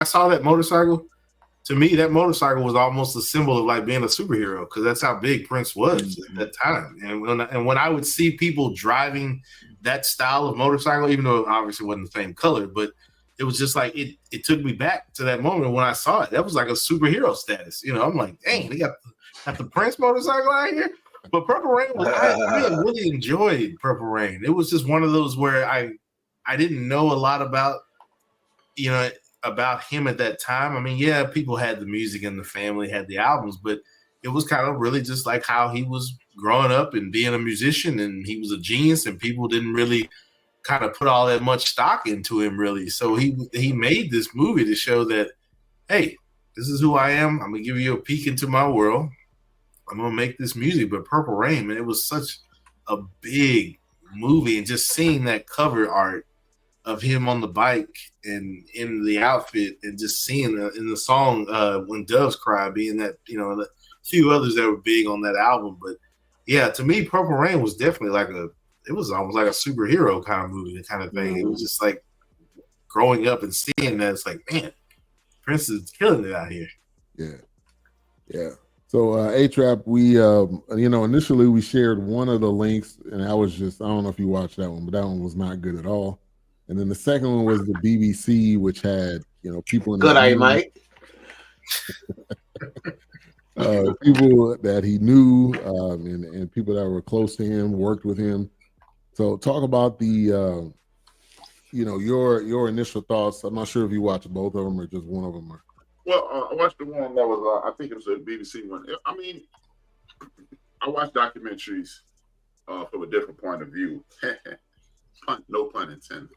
I saw that motorcycle, to me, that motorcycle was almost a symbol of like being a superhero because that's how big Prince was at that time. And when I would see people driving that style of motorcycle, even though it obviously wasn't the same color, but it was just like it took me back to that moment when I saw it. That was like a superhero status. I'm like, dang, they got the Prince motorcycle out here. But Purple Rain, I really enjoyed Purple Rain. It was just one of those where I didn't know a lot about him at that time. I mean, yeah, people had the music and the family had the albums, but it was kind of really just like how he was growing up and being a musician, and he was a genius, and people didn't really kind of put all that much stock into him, really. So he made this movie to show that, hey, this is who I am. I'm gonna give you a peek into my world. I'm gonna make this music. But Purple Rain, man, it was such a big movie, and just seeing that cover art of him on the bike and in the outfit, and just seeing in the song When Doves Cry being that, the few others that were big on that album. But yeah, to me, Purple Rain was definitely it was almost like a superhero kind of movie, kind of thing. It was just like growing up and seeing that, it's like, man, Prince is killing it out here. Yeah. So A-Trap, we initially we shared one of the links, and I don't know if you watched that one, but that one was not good at all. And then the second one was the BBC, which had people in good eye, Mike. People that he knew, and people that were close to him, worked with him. So talk about the your initial thoughts. I'm not sure if you watched both of them or just one of them. Well, I watched the one that was, I think it was a BBC one. I mean, I watch documentaries from a different point of view. No pun intended.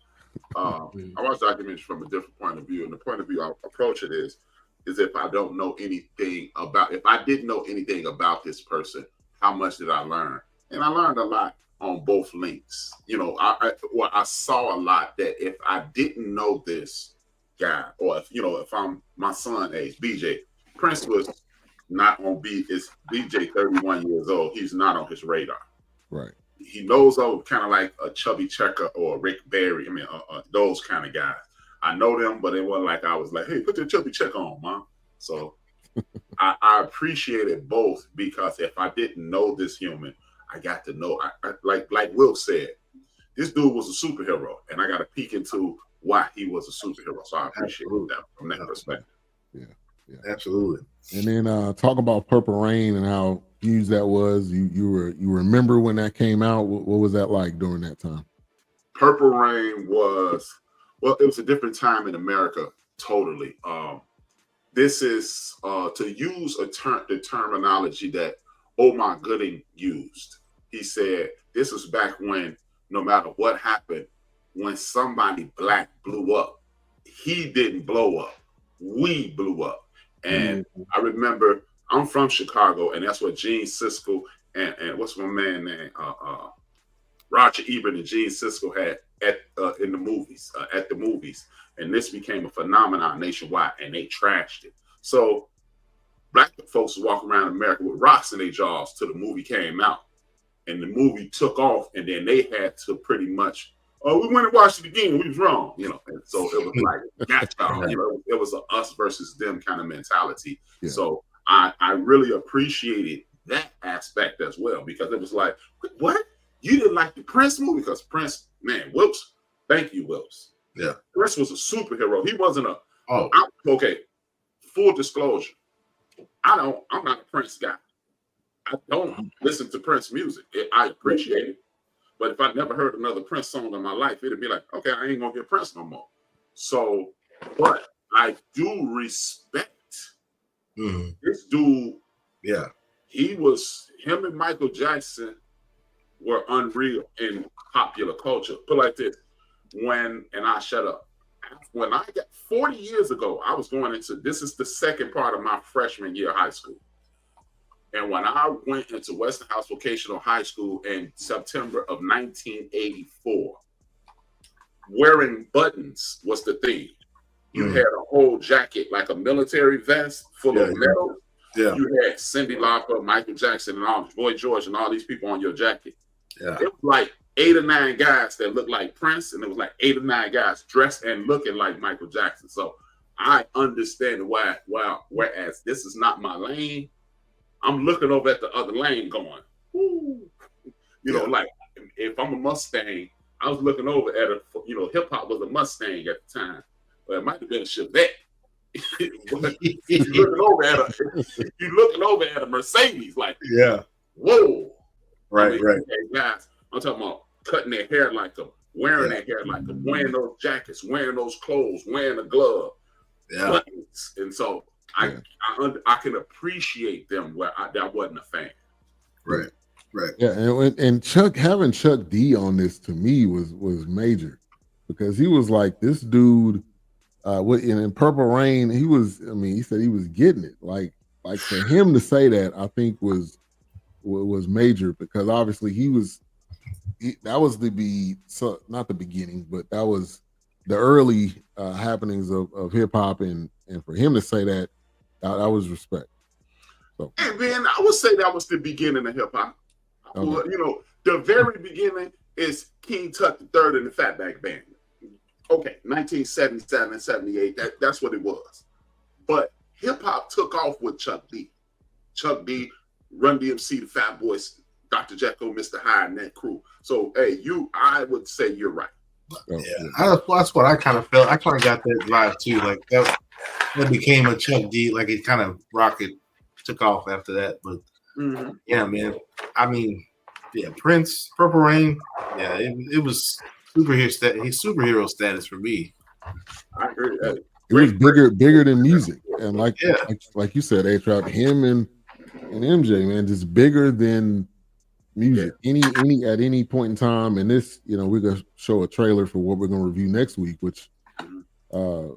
I watch documentaries from a different point of view, and the point of view I approach it is if I don't know anything if I didn't know anything about this person, how much did I learn? And I learned a lot on both links. I saw a lot that if I didn't know this guy, or if I'm my son age, BJ, Prince was not on is BJ 31 years old. He's not on his radar. Right. He knows of kind of like a Chubby Checker or Rick Barry. I mean, those kind of guys. I know them, but it wasn't like I was like, hey, put the Chubby Checker on, Mom. So I appreciated both, because if I didn't know this human, I got to know. Like Will said, this dude was a superhero, and I got to peek into why he was a superhero. So I appreciate that from that perspective. Yeah, absolutely. And then talk about Purple Rain and how huge that was. You remember when that came out? What was that like during that time? Purple Rain was, it was a different time in America. Totally. This is to use the terminology that Omar Gooding used. He said this was back when no matter what happened, when somebody black blew up, he didn't blow up. We blew up. And I remember, I'm from Chicago, and that's what Gene Siskel and what's my man name? Roger Ebert and Gene Siskel had in the movies, at the movies. And this became a phenomenon nationwide, and they trashed it. So black folks walk around America with rocks in their jaws till the movie came out. And the movie took off, and then they had to pretty much, we went and watched it again. We was wrong, And so it was like, gotcha, it was a us versus them kind of mentality. Yeah. So I really appreciated that aspect as well, because it was like, what? You didn't like the Prince movie? Because Prince, man, Wilps, thank you, Wilps. Yeah. Prince was a superhero. He wasn't okay, full disclosure. I'm not a Prince guy. I don't listen to Prince music. I appreciate it. But if I never heard another Prince song in my life, it'd be like, okay, I ain't gonna hear Prince no more. So, but I do respect this dude. Yeah. Him and Michael Jackson were unreal in popular culture. Put it like this, I shut up. When I got 40 years ago, I was going into, this is the second part of my freshman year of high school. And when I went into Western House Vocational High School in September of 1984, wearing buttons was the thing. You had a whole jacket, like a military vest full of metal. Yeah. You had Cyndi Lauper, Michael Jackson, and Boy George, and all these people on your jacket. Yeah. It was like 8 or 9 guys that looked like Prince, and it was like 8 or 9 guys dressed and looking like Michael Jackson. So I understand why. Whereas this is not my lane, I'm looking over at the other lane, going, "Woo." You know, like if I'm a Mustang, I was looking over at hip hop was a Mustang at the time, but it might have been a Chevette. But you're looking over at a Mercedes, like, whoa, right. Hey, guys, I'm talking about cutting their hair like them, wearing their hair like them, wearing those jackets, wearing those clothes, wearing a glove, buttons. And so I can appreciate them where I wasn't a fan. Right. Yeah, and having Chuck D on this to me was major, because he was like, this dude in Purple Rain, he said he was getting it. Like for him to say that, I think was major, because obviously that was not the beginning, but that was the early happenings of hip hop, and for him to say that was respect. So, and man, I would say that was the beginning of hip hop. Okay. Well, the very beginning is King Tut III and the Fatback Band. Okay, 1977, 78, that's what it was. But hip hop took off with Chuck D. Chuck D, Run DMC, the Fat Boys, Dr. Jekyll, Mr. Hyde, and that crew. So, hey, I would say you're right. That's what I kind of felt. I kind of got that vibe too. Like that became a Chuck D. Like it kind of took off after that. But yeah, man. I mean, Prince, Purple Rain. Yeah, it was superhero status for me. I agree. It was bigger than music, and like you said, A-Trap, him and MJ, man, just bigger than music. Any at any point in time. And this, we're gonna show a trailer for what we're gonna review next week, which the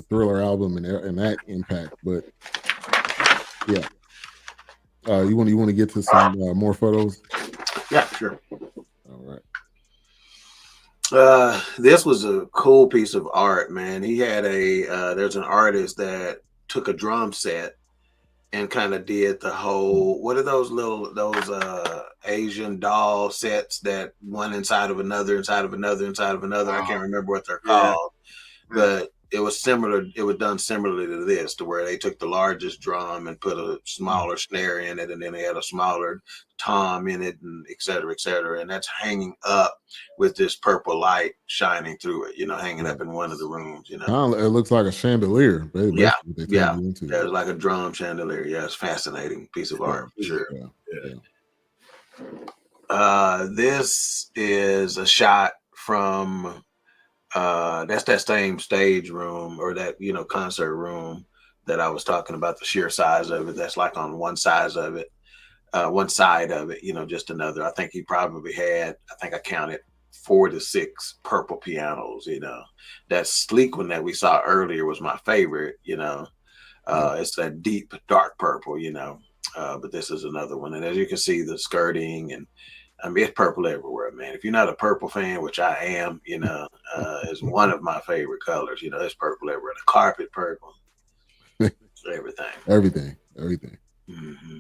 Thriller album and that impact. But yeah, you want to get to some more photos? Yeah, sure. All right. This was a cool piece of art, man. He had there's an artist that took a drum set and kind of did the whole, what are those Asian doll sets that one inside of another, inside of another, inside of another. I can't remember what they're called, but it was similar. It was done similarly to this, to where they took the largest drum and put a smaller snare in it, and then they had a smaller tom in it, and et cetera, et cetera. And that's hanging up with this purple light shining through it, hanging up in one of the rooms, It looks like a chandelier. Yeah. It's like a drum chandelier. Yeah, it's a fascinating piece of art, for sure. This is a shot from that's that same stage room, or that concert room that I was talking about, the sheer size of it. That's like on one side of it, just another. I think he probably had, I think I counted 4 to 6 purple pianos. That sleek one that we saw earlier was my favorite. It's that deep dark purple, but this is another one. And as you can see, the skirting, and I mean, it's purple everywhere, man. If you're not a purple fan, which I am, it's one of my favorite colors. It's purple everywhere. The carpet purple, everything. Mm-hmm.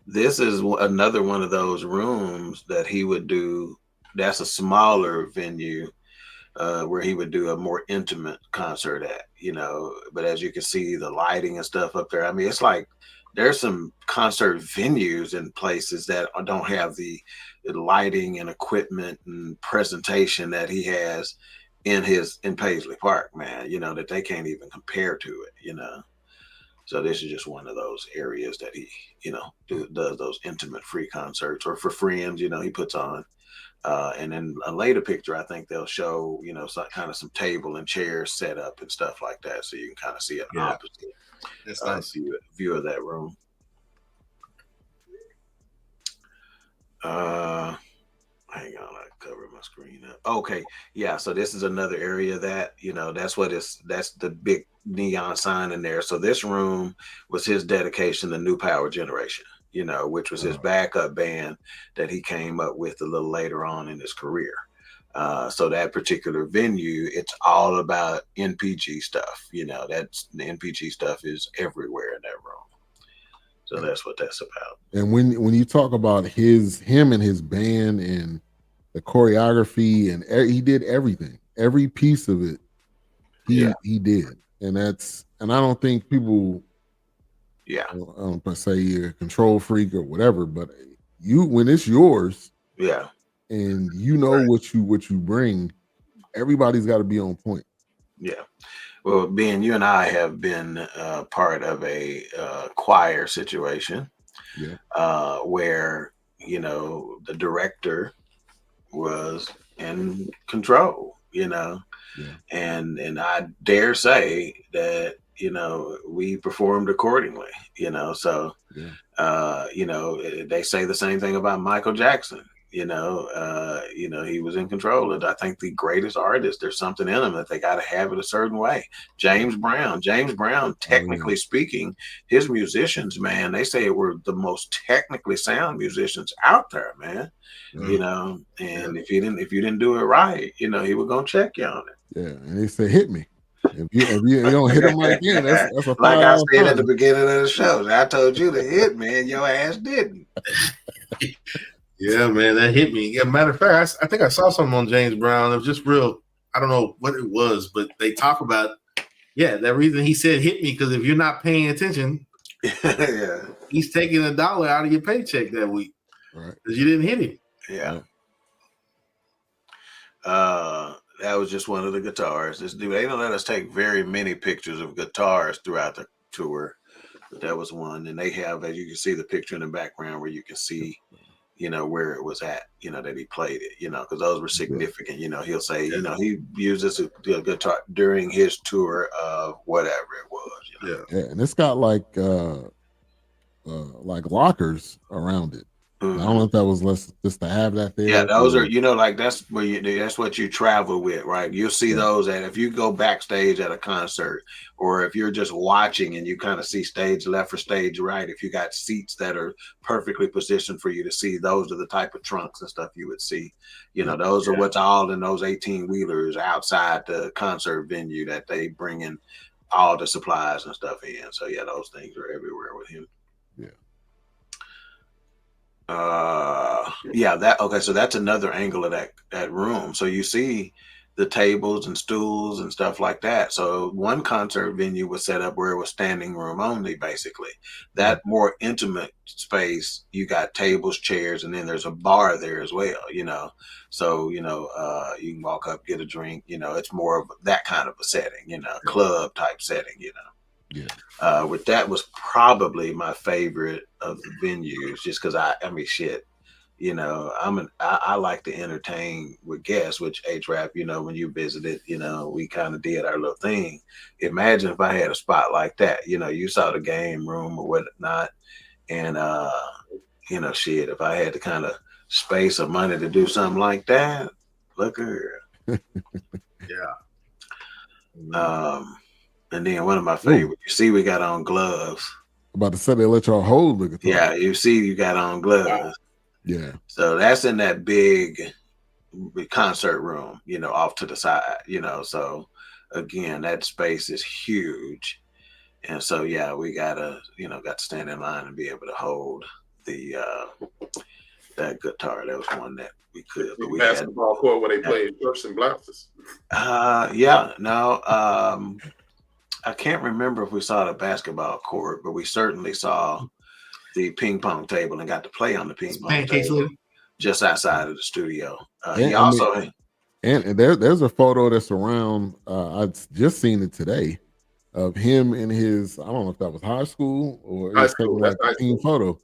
This is another one of those rooms that he would do. That's a smaller venue where he would do a more intimate concert at, But as you can see, the lighting and stuff up there. I mean, it's like there's some concert venues and places that don't have the lighting and equipment and presentation that he has in Paisley Park, man, that they can't even compare to it, So this is just one of those areas that he, does those intimate free concerts, or for friends, he puts on. And then a later picture, I think they'll show, some table and chairs set up and stuff like that. So you can kind of see an opposite view of that room. Hang on, I cover my screen up. Okay, yeah. So this is another area that that's the big neon sign in there. So this room was his dedication to New Power Generation, which was his backup band that he came up with a little later on in his career. So that particular venue, it's all about NPG stuff. That's the NPG stuff is everywhere in that room. So that's what that's about. And when you talk about him and his band and the choreography, and he did everything, every piece of it He did, and I don't think people. Yeah. I don't say you're a control freak or whatever, but when it's yours, yeah, and you know what you bring, everybody's got to be on point. Yeah. Well, Ben, you and I have been part of a choir situation. Yeah. Where the director was in control. Yeah. And I dare say that we performed accordingly. So they say the same thing about Michael Jackson. He was in control. And I think the greatest artists, there's something in them that they got to have it a certain way. James Brown, technically speaking, his musicians, man, they say were the most technically sound musicians out there, man. And if you didn't do it right, he was gonna check you on it. Yeah, and they say hit me. If you don't hit him right then, that's a like I said at the beginning of the show. I told you to hit me, and your ass didn't. Yeah, man, that hit me. Yeah, matter of fact, I think I saw something on James Brown. It was just real. I don't know what it was, but they talk about that reason he said hit me, because if you're not paying attention, he's taking $1 out of your paycheck that week, right? Because you didn't hit him. Yeah. That was just one of the guitars. This dude, they don't let us take very many pictures of guitars throughout the tour, but that was one. And they have, as you can see, the picture in the background where you can see, where it was at, that he played it, because those were significant. He'll say, he used this guitar during his tour of whatever it was. Yeah, and it's got like lockers around it. Mm-hmm. I don't know if that was just to have that there. Yeah, those are, that's where that's what you travel with, right? You'll see those at, if you go backstage at a concert, or if you're just watching and you kind of see stage left or stage right, if you got seats that are perfectly positioned for you to see, those are the type of trunks and stuff you would see. Those are what's all in those 18-wheelers outside the concert venue that they bring in all the supplies and stuff in. So yeah, those things are everywhere with him. So that's another angle of that room. So you see the tables and stools and stuff like that. So one concert venue was set up where it was standing room only, basically. That more intimate space, you got tables, chairs, and then there's a bar there as well, So, you can walk up, get a drink, it's more of that kind of a setting, club type setting, With that was probably my favorite of the venues, just because I like to entertain with guests, which H-Rap, when you visited, we kind of did our little thing. Imagine if I had a spot like that, you saw the game room or whatnot, and if I had to kind of space or money to do something like that, look at her. And then one of my favorites, you see, we got on gloves. About to say they let y'all hold the guitar. Yeah, you see, you got on gloves. Yeah. So that's in that big concert room, off to the side, So again, that space is huge, and so we got to stand in line and be able to hold the that guitar. That was one that we could. But we basketball court where they played shirts and blouses. I can't remember if we saw the basketball court, but we certainly saw the ping pong table and got to play on the ping pong table just outside of the studio. And there's a photo that's around. I've just seen it today of him in his. I don't know if that was high school or it was like a team photo.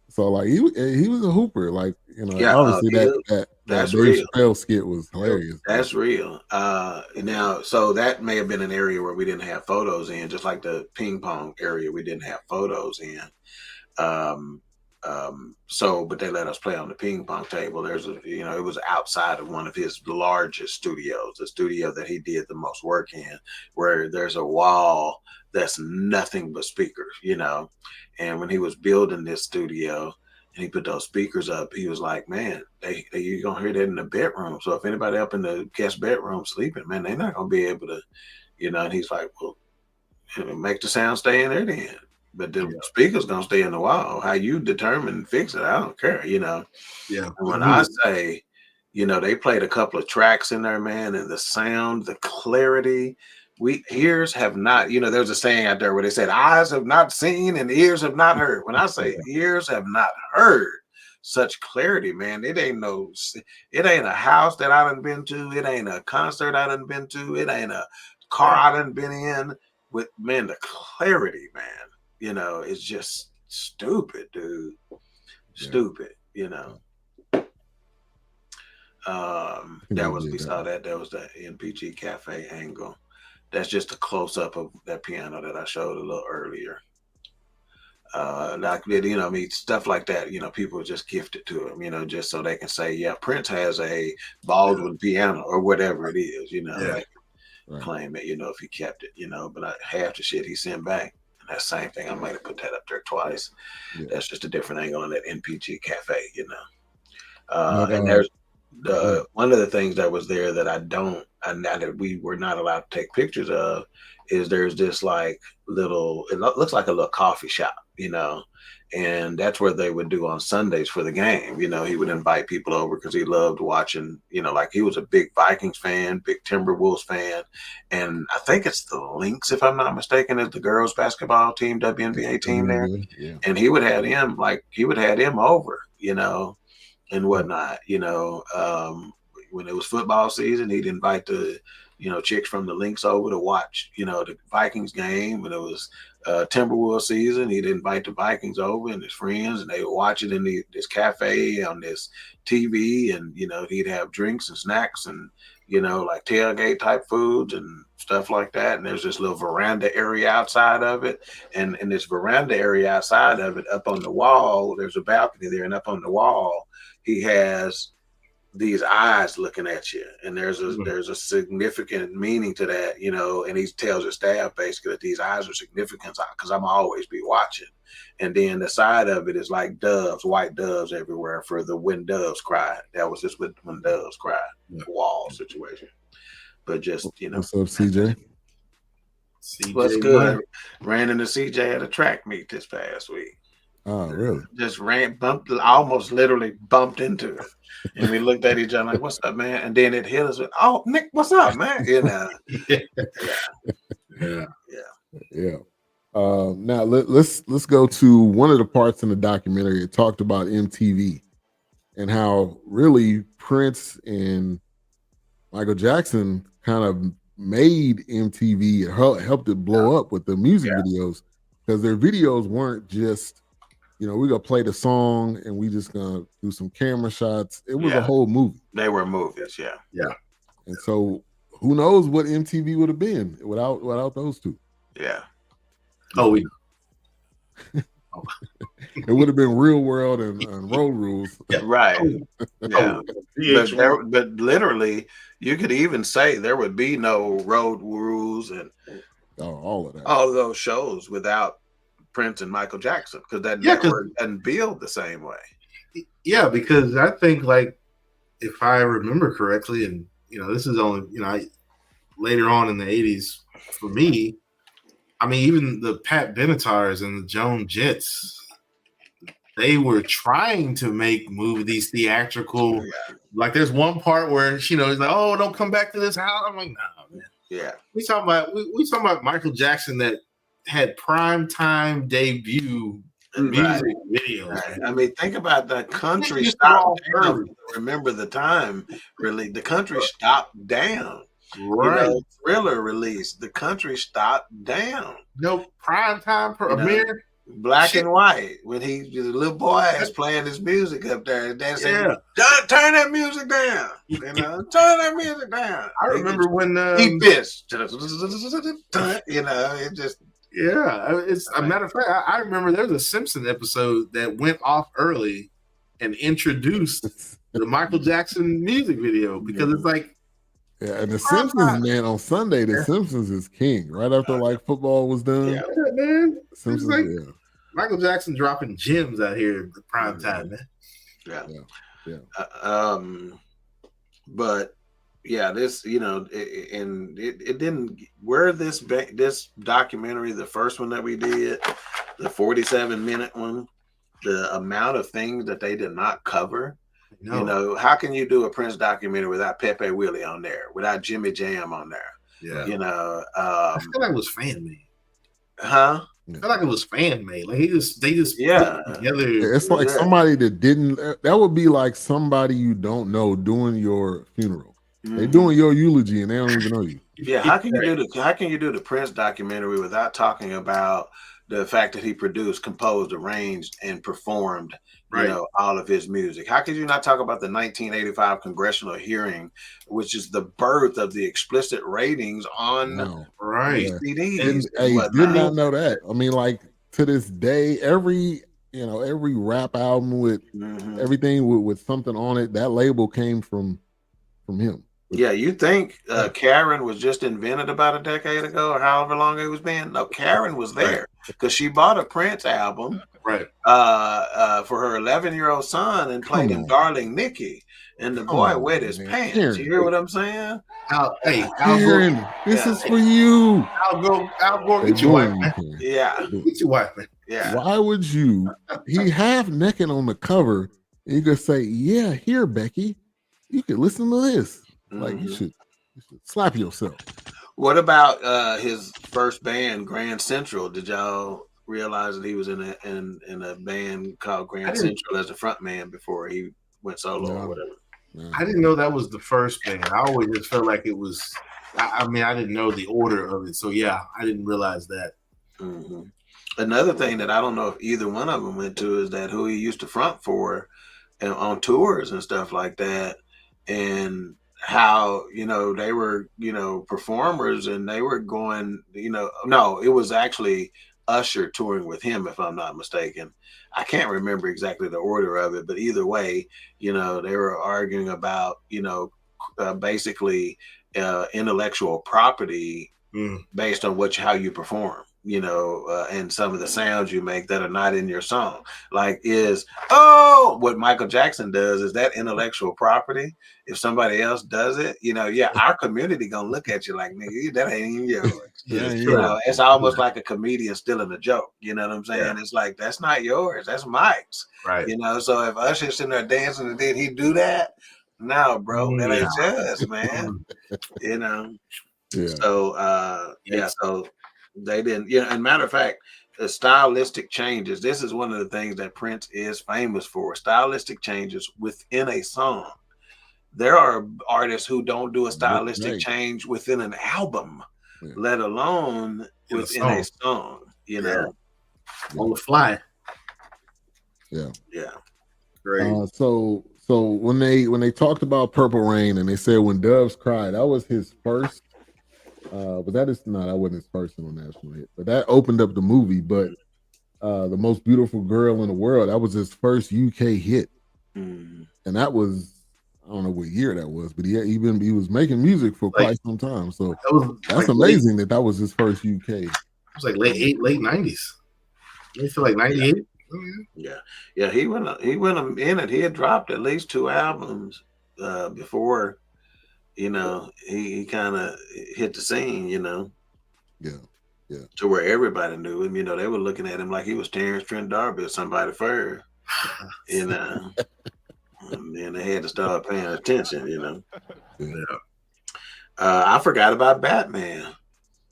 So like he was a hooper, like obviously that Dave Chappelle skit was hilarious. That's real. Now, so that may have been an area where we didn't have photos in, just like the ping pong area we didn't have photos in. But they let us play on the ping pong table. There's it was outside of one of his largest studios, the studio that he did the most work in, where there's a wall that's nothing but speakers, and when he was building this studio and he put those speakers up, he was like, man, you're gonna hear that in the bedroom. So if anybody up in the guest bedroom sleeping, man, they're not gonna be able to, and he's like, well, make the sound stay in there then. But the speaker's gonna stay in the wall. How you determine and fix it, I don't care, Yeah. And when I say, they played a couple of tracks in there, man, and the sound, the clarity, ears have not, there's a saying out there where they said eyes have not seen and ears have not heard. When I say ears have not heard such clarity, man, it ain't a house that I done been to. It ain't a concert I done been to. It ain't a car I done been in with, man, the clarity, man, it's just stupid, dude. Stupid, that was, we saw that was the NPG Cafe angle. That's just a close up of that piano that I showed a little earlier. Stuff like that, people just gift it to them, just so they can say, yeah, Prince has a Baldwin piano or whatever it is, they can claim it, if he kept it, but half the shit he sent back. And that same thing, I might have put that up there twice. Yeah. That's just a different angle on that NPG Cafe, and there's one of the things that was there that that we were not allowed to take pictures of is there's this like it looks like a little coffee shop, and that's where they would do on Sundays for the game. He would invite people over because he loved watching, like he was a big Vikings fan, big Timberwolves fan. And I think it's the Lynx, if I'm not mistaken, is the girls basketball team, WNBA team there. Yeah. And he would have him over, and whatnot, when it was football season, he'd invite the, chicks from the Lynx over to watch, the Vikings game. When it was Timberwolves season, he'd invite the Vikings over and his friends, and they would watch it in this cafe on this TV, and, he'd have drinks and snacks and, like tailgate type foods and stuff like that. And there's this little veranda area outside of it. And in this veranda area outside of it, up on the wall, there's a balcony there, and up on the wall, he has these eyes looking at you, and there's a significant meaning to that, and he tells his staff basically that these eyes are significant because I'm always be watching. And then the side of it is like doves, white doves everywhere for the when doves cry. That was just when doves cry, wall situation. But just, What's up, CJ? What's good? Ran into CJ at a track meet this past week. Oh, really? Just almost literally bumped into it. And we looked at each other like, what's up, man? And then it hit us with, oh, Nick, what's up, man? Yeah. Now let's go to one of the parts in the documentary. It talked about MTV and how really Prince and Michael Jackson kind of made MTV, helped it blow up with the music videos, because their videos weren't just, we're gonna play the song and we just gonna do some camera shots. It was a whole movie. They were movies, yeah. And so who knows what MTV would have been without those two. Yeah. Oh, we it would have been Real World and Road Rules. Right. Yeah. But literally, you could even say there would be no Road Rules and all of that. All of those shows without Prince and Michael Jackson, because that network doesn't build the same way. Yeah, because I think, like, if I remember correctly, and this is only later on in the 80s for me. I mean, even the Pat Benetars and the Joan Jetts, they were trying to make these theatrical. Like, there's one part where he's like, "Oh, don't come back to this house." I'm like, "No, man." Yeah, we talking about Michael Jackson that had prime time debut music videos. Right. I mean, think about the country stopped down. Remember the time, really, the country stopped down. Right. Thriller release, the country stopped down. No prime time premiere. Black and white, when the little boy is playing his music up there, and Dad said, "Turn that music down." Turn that music down. I remember when he pissed. It just. Yeah, it's a matter of fact. I remember there was a Simpson episode that went off early and introduced the Michael Jackson music video, because it's like. Yeah, and the Simpsons, man, on Sunday, the Simpsons is king. Right after football was done. Yeah, man. Simpsons, Michael Jackson dropping gems out here in the prime time, man. Yeah. But yeah, this, and it didn't. Where this documentary, the first one that we did, the 47-minute one, the amount of things that they did not cover. No. How can you do a Prince documentary without Pepe Willie on there, without Jimmy Jam on there, Yeah. You know, I feel like it was fan made. huh? I feel like it was fan made. Like they just put Yeah. it together. It's like somebody that didn't. That would be like somebody you don't know doing your funeral. They doing your eulogy and they don't even know you. Yeah, how can you do the Prince documentary without talking about the fact that he produced, composed, arranged, and performed, you Right. know, all of his music? How could you not talk about the 1985 congressional hearing, which is the birth of the explicit ratings on Right. CDs? Did not know that. I mean, like to this day, every rap album with everything with something on it, that label came from him. Yeah, you think Karen was just invented about a decade ago or however long it was been? No, Karen was there because she bought a Prince album for her 11-year-old son and played him Darling Nikki. And the boy wet his pants. Karen. You hear what I'm saying? Karen, this is for you. I'll go get your wife, man. Yeah. Get your wife, man. Yeah. Why would you? He half naked on the cover. And you could say, "Yeah, here, Becky, you could listen to this." Like you should slap yourself. What about his first band, Grand Central? Did y'all realize that he was in a band called Grand Central as a front man before he went solo or whatever? I didn't know that was the first band. I always just felt like it was. I mean, I didn't know the order of it, so yeah, I didn't realize that. Another thing that I don't know if either one of them went to is that who he used to front for on tours and stuff like that, and how, you know, they were, you know, performers and they were going, you know, no, it was actually Usher touring with him, if I'm not mistaken. I can't remember exactly the order of it, but either way, you know, they were arguing about, you know, basically intellectual property based on how you perform, you know, and some of the sounds you make that are not in your song. Like what Michael Jackson does, is that intellectual property? If somebody else does it, you know, our community gonna look at you like, nigga, that ain't even yours. You know, it's almost like a comedian stealing a joke. You know what I'm saying? Yeah. It's like, that's not yours, that's Mike's. Right. You know, so if Usher's sitting there dancing and did he do that? No, bro, that ain't yours, man. You know. Yeah. So so they didn't, you know, and matter of fact, the stylistic changes. This is one of the things that Prince is famous for: stylistic changes within a song. There are artists who don't do a stylistic change within an album, let alone within a song, you know, on the fly. Yeah. Great. So when they talked about Purple Rain and they said When Doves Cry, that was his first. But that wasn't his first international hit. But that opened up the movie. But The Most Beautiful Girl in the World, that was his first UK hit, and that was, I don't know what year that was, but he was making music for quite some time. So that's amazing that was his first UK. It was like late 90s. I feel like 98. Yeah. He went a minute. He had dropped at least 2 albums before, you know, he kind of hit the scene, you know. Yeah. To where everybody knew him. You know, they were looking at him like he was Terrence Trent D'Arby or somebody first. You know. And then they had to start paying attention, you know. Yeah. I forgot about Batman.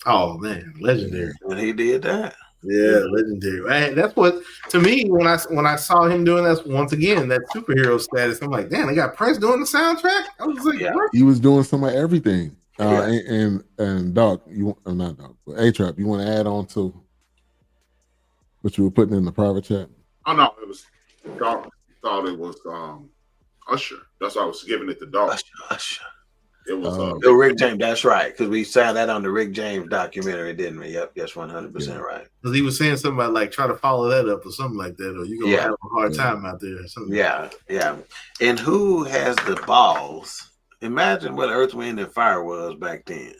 Oh man, legendary. When he did that. Yeah, legendary. And that's what, to me, when I saw him doing that, once again, that superhero status, I'm like, damn, they got Prince doing the soundtrack. I was like, what? He was doing some of everything. And Doc, not Doc, but A-Trap, you want to add on to what you were putting in the private chat? Oh no, it was Doc thought it was Usher. That's why I was giving it to Doc. Usher. It was Rick James. That's right, because we saw that on the Rick James documentary, didn't we? Yep, that's 100% right. Because he was saying something about like try to follow that up or something like that, or you're gonna have a hard time out there or something. Yeah. And who has the balls? Imagine what Earth, Wind, and Fire was back then.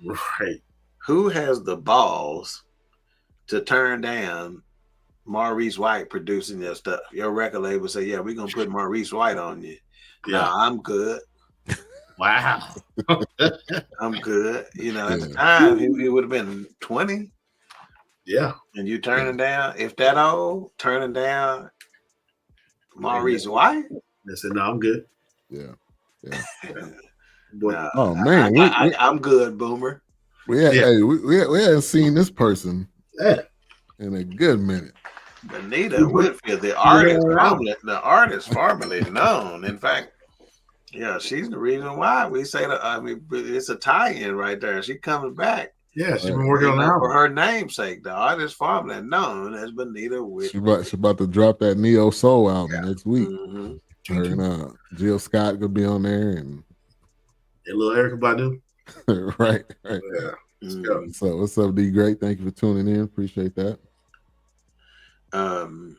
Right. Who has the balls to turn down Maurice White producing their stuff? Your record label say, yeah, we're gonna put Maurice White on you. Yeah, I'm good. Wow. I'm good. You know, at the time he would have been 20. Yeah. And you turning down, if that old, turning down Maurice White? They said, no, I'm good. Yeah. No, Oh man, I'm good, Boomer. we hadn't seen this person Yeah. in a good minute. Benita Whitfield, the artist formerly known. In fact, yeah, she's the reason why we say that. I mean, it's a tie-in right there. She comes back. Yeah, she's been working on the for album. her namesake, the artist formerly known as Benita Whitfield. She about to drop that Neo Soul album next week. Mm-hmm. Her and Jill Scott could be on there, and little Erykah Badu. right. Yeah. Mm-hmm. So what's up, D? Great, thank you for tuning in. Appreciate that. And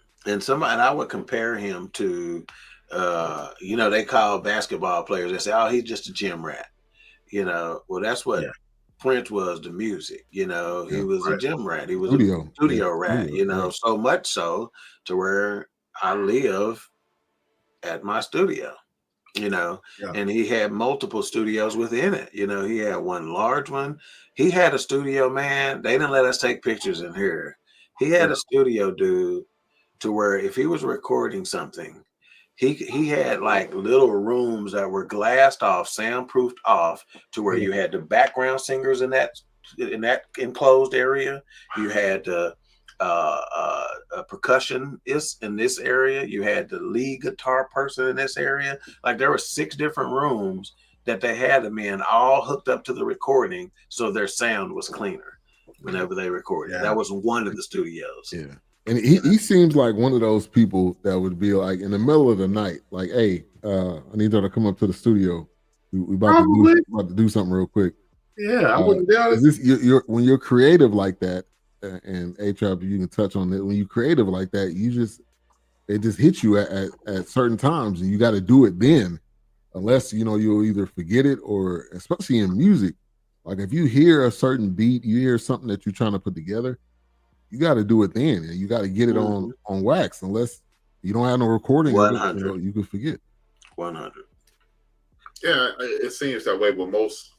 I would compare him to, they call basketball players. They say, "Oh, he's just a gym rat." Well, that's what Prince was to music. He was a gym rat. He was a studio rat. So much so to where I live at my studio. And he had multiple studios within it. He had one large one. He had a studio, man. They didn't let us take pictures in here. He had a studio, dude, to where if he was recording something, he had like little rooms that were glassed off, soundproofed off, to where you had the background singers in that enclosed area. You had a percussionist in this area. You had the lead guitar person in this area. Like there were 6 different rooms that they had them in, all hooked up to the recording, so their sound was cleaner whenever they recorded. That was one of the studios. Yeah. And he seems like one of those people that would be like in the middle of the night, like, hey, I need y'all to come up to the studio. We about to do something real quick. Yeah, I wouldn't doubt it. When you're creative like that, and A-Trap, you can touch on it. When you're creative like that, it just hits you at certain times, and you got to do it then, unless you'll either forget it, or especially in music, like if you hear a certain beat, you hear something that you're trying to put together, you got to do it then, and you got to get it on wax. Unless you don't have no recording, 100. You can forget. 100. Yeah, it seems that way with most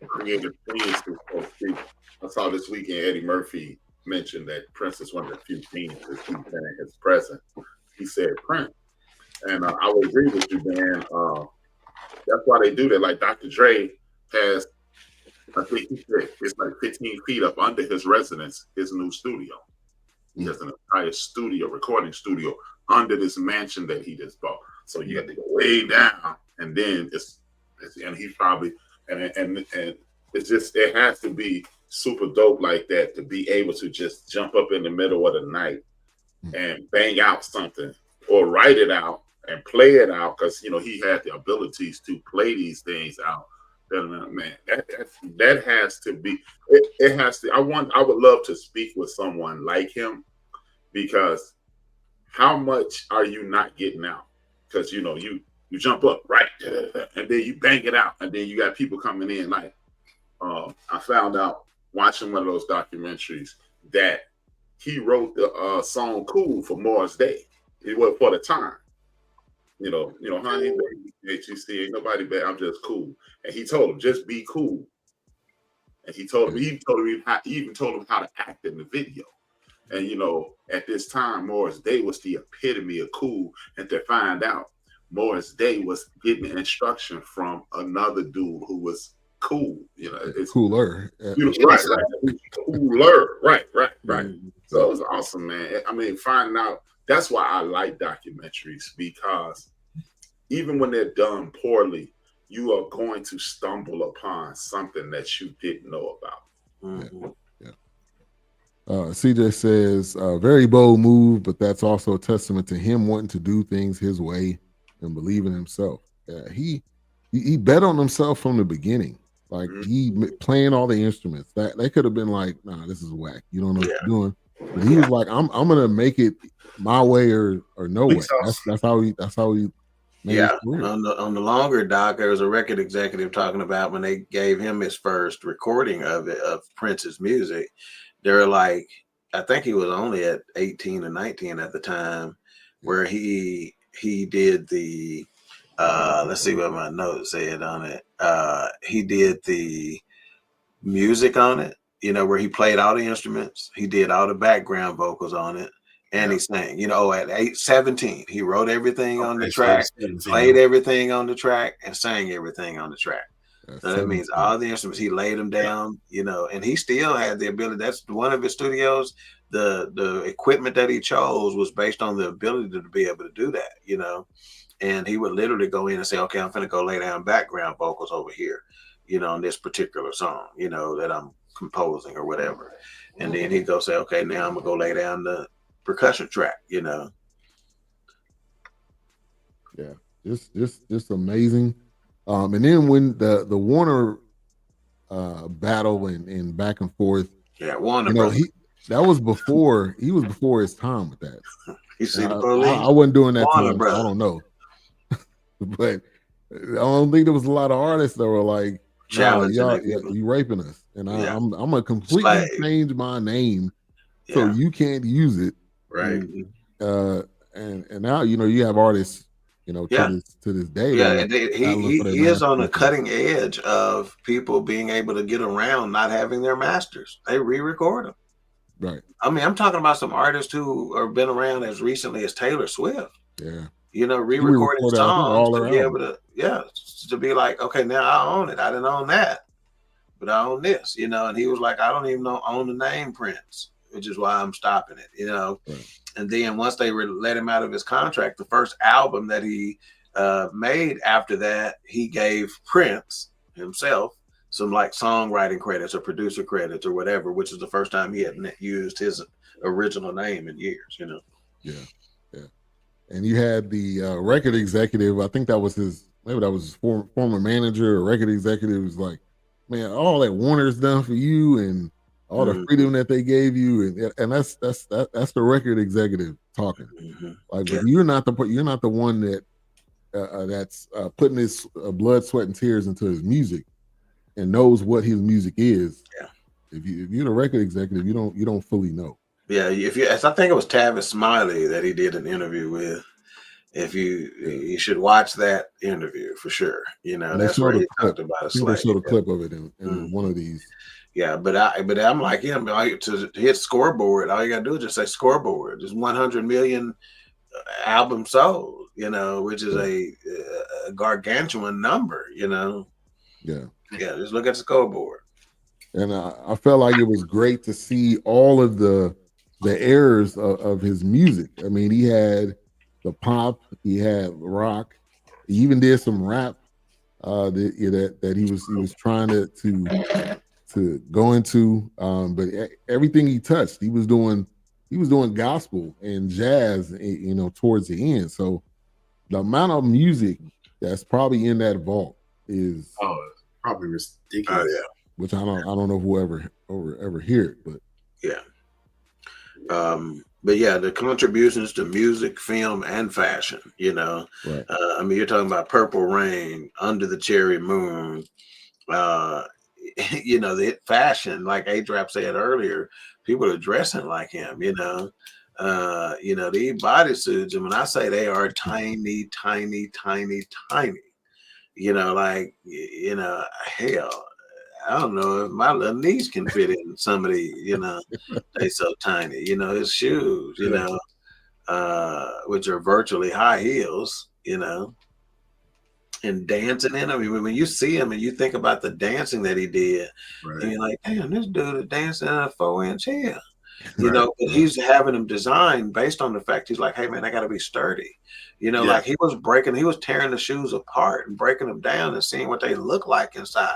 creative things. I saw this weekend Eddie Murphy mentioned that Prince is one of the few things that he's been in his present. He said Prince, and I would agree with you, man. That's why they do that. Like Dr. Dre has, I think he said it's like 15 feet up under his residence, his new studio. He has an entire recording studio under this mansion that he just bought. So you have to go way down, and then and he's probably and it's just, it has to be super dope like that to be able to just jump up in the middle of the night and bang out something, or write it out and play it out, because he had the abilities to play these things out. Man, that has to be. It has to. I would love to speak with someone like him, because how much are you not getting out? Because you jump up right, and then you bang it out, and then you got people coming in. Like I found out watching one of those documentaries that he wrote the song "Cool" for Morris Day. It was for the time. Honey, HGC, ain't nobody bad. I'm just cool. And he told him, just be cool. And he even told him how to act in the video. And at this time, Morris Day was the epitome of cool. And to find out, Morris Day was getting instruction from another dude who was cool. It's cooler. Right. Cooler. Right. So it was awesome, man. I mean, finding out. That's why I like documentaries, because even when they're done poorly, you are going to stumble upon something that you didn't know about. Yeah. CJ says, very bold move, but that's also a testament to him wanting to do things his way and believe in himself. He bet on himself from the beginning. Like he playing all the instruments. That they could have been like, nah, this is whack. You don't know what you're doing. But he was like, I'm gonna make it my way or no way. That's how he made his career. On the longer doc, there was a record executive talking about when they gave him his first recording of Prince's music. They were like, I think he was only at 18 or 19 at the time, where he did the let's see what my notes said on it. He did the music on it, where he played all the instruments. He did all the background vocals on it. And he sang, at 17, he wrote everything on the track, played everything on the track, and sang everything on the track. So that means all the instruments, he laid them down, you know, and he still had the ability. That's one of his studios. The equipment that he chose was based on the ability to be able to do that, you know. And he would literally go in and say, okay, I'm going to go lay down background vocals over here, you know, on this particular song, you know, that I'm composing or whatever. And then he'd go say, okay, now I'm going to go lay down the percussion track, you know. Yeah, just amazing. And then when the Warner battle and back and forth, Warner, you know, that was before his time with that. You see the police? I wasn't doing that Warner time, so I don't know. But I don't think there was a lot of artists that were like, challenging, you raping us, and I'm gonna completely change my name so you can't use it, right? And now, you know, you have artists, you know, to this day. And he is on the cutting edge of people being able to get around not having their masters. They re-record them. Right. I mean, I'm talking about some artists who have been around as recently as Taylor Swift. Yeah. You know, re-recording songs to be able to, to be like, okay, now I own it. I didn't own that, but I own this, you know. And he was like, I don't even own the name Prince, which is why I'm stopping it, you know. Right. And then once they let him out of his contract, the first album that he made after that, he gave Prince himself some like songwriting credits or producer credits or whatever, which is the first time he had used his original name in years, you know. Yeah. And you had the record executive, I think that was his former manager or record executive, was like, man, all that Warner's done for you and all the freedom that they gave you, and that's the record executive talking. Like, but you're not the one that that's putting his blood, sweat, and tears into his music and knows what his music is. Yeah. If you're the record executive, you don't fully know. Yeah, I think it was Tavis Smiley that he did an interview with. If you should watch that interview for sure. You know, that's where he talked about it. They showed a clip of it in one of these. Yeah, but I'm like him. To hit scoreboard, all you gotta do is just say scoreboard. There's 100 million albums sold. You know, which is a gargantuan number. You know. Yeah. Just look at the scoreboard. And I felt like it was great to see all of the eras of his music. I mean, he had the pop, he had rock, he even did some rap that he was trying to go into. But everything he touched, he was doing gospel and jazz, you know, towards the end. So the amount of music that's probably in that vault is probably ridiculous. Which I don't know who ever hear it, but but yeah, the contributions to music, film, and fashion, you know. Right. I mean, you're talking about Purple Rain, Under the Cherry Moon, you know, the fashion, like A-Trap said earlier, people are dressing like him, you know. These bodysuits, and when I say they are tiny, tiny, tiny, tiny, you know, like, you know, hell, I don't know if my little niece can fit in some of these, you know, they so tiny, you know, his shoes, you know, which are virtually high heels, you know, and dancing in them. I mean, when you see him and you think about the dancing that he did, and you're like, damn, this dude is dancing in a 4-inch heel, you know, but he's having them designed based on the fact he's like, hey man, I got to be sturdy. You know, like he was tearing the shoes apart and breaking them down and seeing what they look like inside.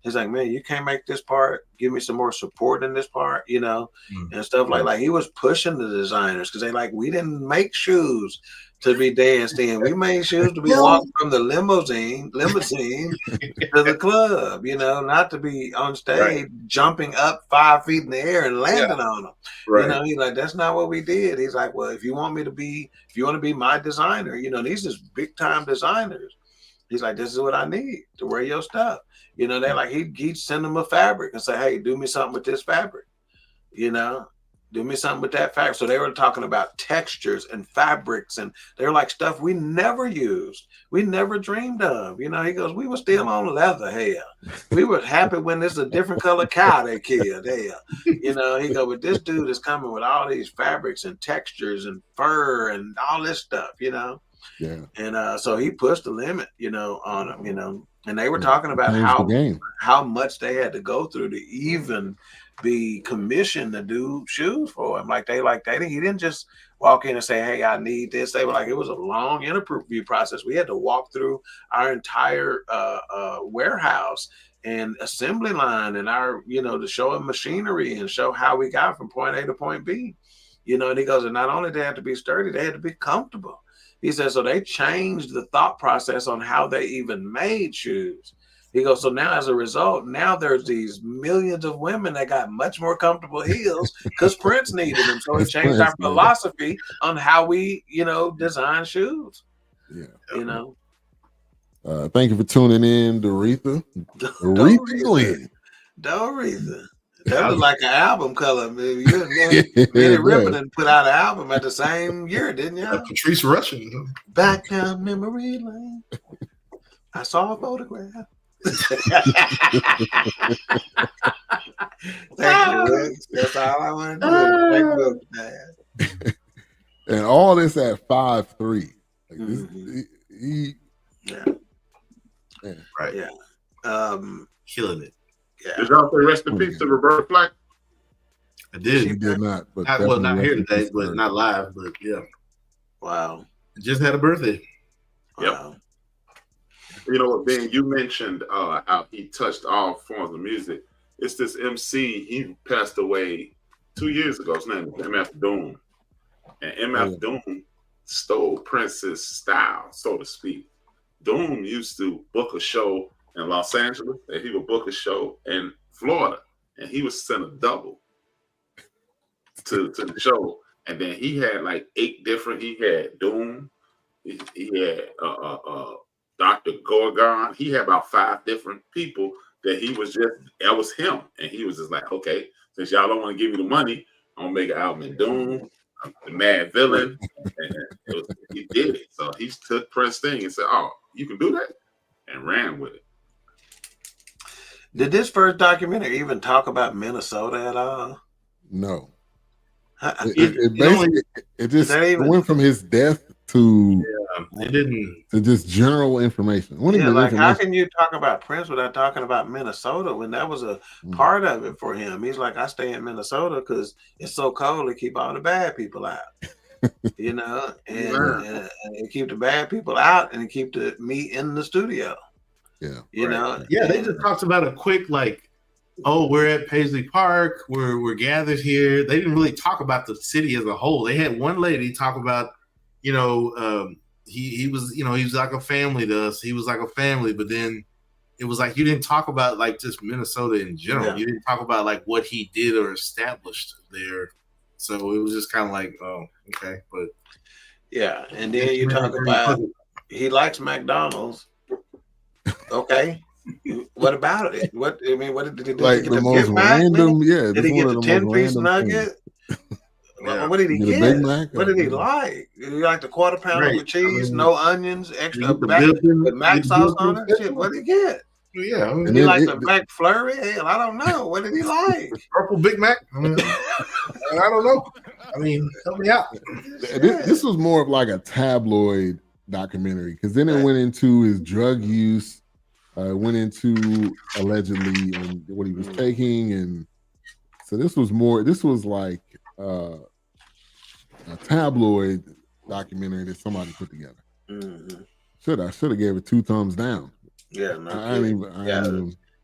He's like, man, you can't make this part. Give me some more support in this part, you know, and stuff like he was pushing the designers because we didn't make shoes to be danced in. We made shoes to be walked from the limousine to the club, you know, not to be on stage jumping up 5 feet in the air and landing on them. You know, he's like, that's not what we did. He's like, well, if you want to be my designer, you know, these is big time designers. He's like, this is what I need to wear your stuff. You know, they're like, he'd send them a fabric and say, hey, do me something with this fabric. You know, do me something with that fabric. So they were talking about textures and fabrics, and they were like stuff we never used. We never dreamed of. You know, he goes, we were still on leather. Hell, we were happy when there's a different color cow they killed. Hell, you know, he goes, but this dude is coming with all these fabrics and textures and fur and all this stuff, you know. Yeah. And so he pushed the limit, on them, and they were talking about how much they had to go through to even be commissioned to do shoes for him. He didn't just walk in and say, "Hey, I need this." They were like, it was a long interview process. We had to walk through our entire warehouse and assembly line and our, to show them machinery and show how we got from point A to point B. And he goes, and not only did they have to be sturdy, they had to be comfortable. He says, so they changed the thought process on how they even made shoes. He goes, so now as a result, now there's these millions of women that got much more comfortable heels because Prince needed them. So he changed our philosophy on how we, design shoes. Yeah. Thank you for tuning in, Doretha. Doretha. That was like an album color. Maybe you and Minnie Riperton put out an album at the same year, didn't you? Patrice Rushen. Back down memory lane. I saw a photograph. Thank you. That's all I want to do. Thank you, and all this at 5'3". Right. Yeah. Killing it. Yeah. Did y'all say rest in peace to Roberta Flack? I did. She did not. But not here today, but not live. But yeah. Wow. Just had a birthday. Wow. Yep. You know what, Ben? You mentioned how he touched all forms of music. It's this MC. He passed away 2 years ago. His name is MF Doom, and MF Doom stole Prince's style, so to speak. Doom used to book a show in Los Angeles, and he would book a show in Florida, and he would send a double to the show. And then he had like 8 different. He had Doom, he had Dr. Gorgon. He had about 5 different people that that was him, and he was just like, okay, since y'all don't want to give me the money, I'm gonna make an album in Doom, the Mad Villain, and he did it. So he took Prince thing and said, "Oh, you can do that," and ran with it. Did this first documentary even talk about Minnesota at all? No. It went from his death to just general information. How can you talk about Prince without talking about Minnesota when that was a part of it for him? He's like, I stay in Minnesota because it's so cold to keep all the bad people out. And keep the bad people out and keep me in the studio. Yeah. They just talked about a quick we're at Paisley Park, we're gathered here. They didn't really talk about the city as a whole. They had one lady talk about, he was, he was like a family to us. He was like a family, but then it was like you didn't talk about just Minnesota in general. Yeah. You didn't talk about what he did or established there. So it was just kind of like, oh, okay, but yeah. And then you talk about he likes McDonald's. Okay. What about it? What did he do? Like the most random, Did he get the 10-piece nugget? Yeah. What did he get? Big Mac, what did he like? Did he like the quarter pounder with cheese, no onions, extra with Mac sauce on it? Shit, what did he get? Yeah, did he like the McFlurry? Hell, I don't know. What did he like? Purple Big Mac? I don't know. Help me out. This was more of like a tabloid documentary because then it went into his drug use. Went into allegedly and what he was taking, and so this was like a tabloid documentary that somebody put together. Mm-hmm. Should have gave it 2 thumbs down. Yeah,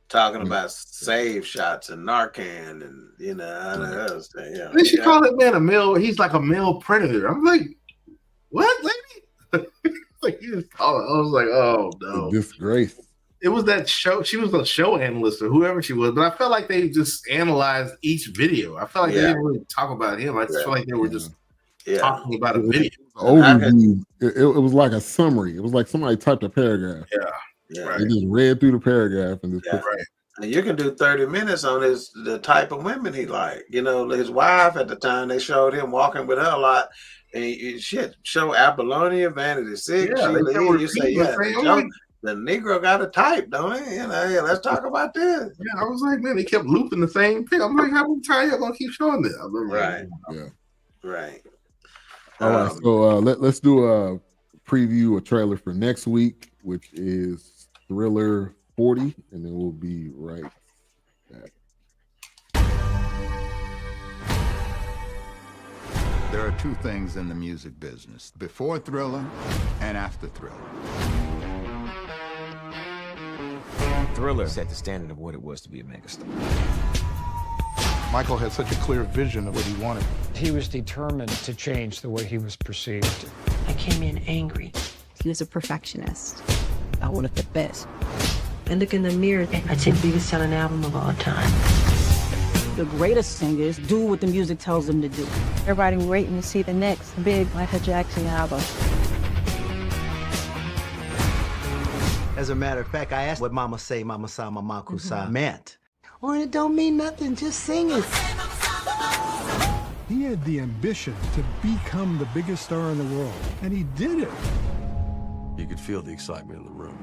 talking about save shots and Narcan and other stuff. Yeah, they should call that man a male. He's like a male predator. I'm like, what, lady? You just call it. I was like, oh no, a disgrace. It was that show. She was a show analyst or whoever she was, but I felt like they just analyzed each video. I felt like they didn't really talk about him. I just felt like they were just talking about a video. It was like a summary. It was like somebody typed a paragraph. Yeah. They just read through the paragraph and just put And you can do 30 minutes on the type of women he liked. His wife at the time, they showed him walking with her a lot. And show Apollonia, Vanity 6. You say, the Negro got a type, don't he? Let's talk about this. Yeah, I was like, man, they kept looping the same thing. I'm like, how many times y'all gonna keep showing this? Right. All right, so let's do preview a trailer for next week, which is Thriller 40, and then we'll be right back. There are two things in the music business: before Thriller and after Thriller. Thriller set the standard of what it was to be a megastar. Michael had such a clear vision of what he wanted. He was determined to change the way he was perceived. I came in angry. He was a perfectionist. I wanted the best. I look in the mirror and I say biggest selling album of all time. The greatest singers do what the music tells them to do. Everybody waiting to see the next big Michael Jackson album. As a matter of fact, I asked what Mama Say, Mama Sa, Mama Kusa meant. Or it don't mean nothing, just sing it. He had the ambition to become the biggest star in the world, and he did it. You could feel the excitement in the room,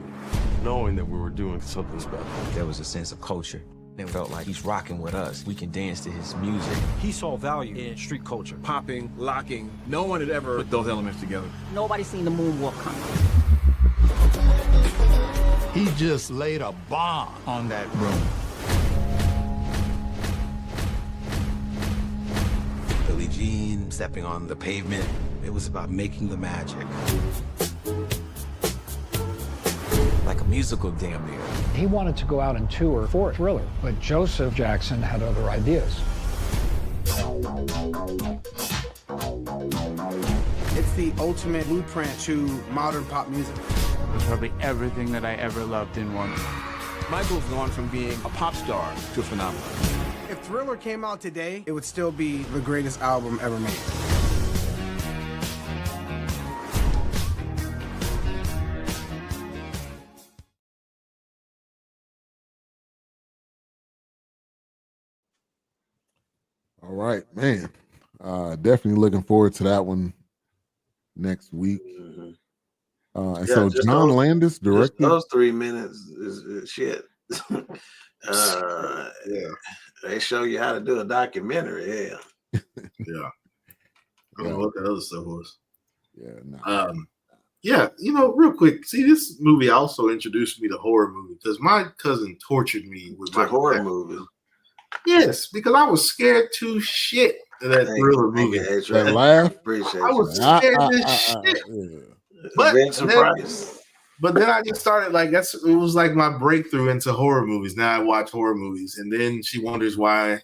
knowing that we were doing something special. There was a sense of culture. It felt like he's rocking with us. We can dance to his music. He saw value in street culture, popping, locking. No one had ever put those elements together. Nobody's seen the moonwalk coming. He just laid a bomb on that room. Billie Jean stepping on the pavement. It was about making the magic. Like a musical, damn near. He wanted to go out and tour for Thriller, but Joseph Jackson had other ideas. It's the ultimate blueprint to modern pop music. It's probably everything that I ever loved in one. Michael's gone from being a pop star to a phenomenon. If Thriller came out today, it would still be the greatest album ever made. All right, man. Definitely looking forward to that one next week. And Yeah, so just John those- Landis Just directed. those 3 minutes is shit. Yeah. They show you how to do a documentary. Yeah. Yeah. I don't know what the other stuff was. Yeah, no. Yeah, real quick. See, this movie also introduced me to horror movies because my cousin tortured me with To my horror movies. Yes, because I was scared to shit of that Thriller movie. That laugh. Appreciate I was you. scared as shit. But Vincent then, Price. but then I just started it was like my breakthrough into horror movies. Now I watch horror movies, and then she wonders why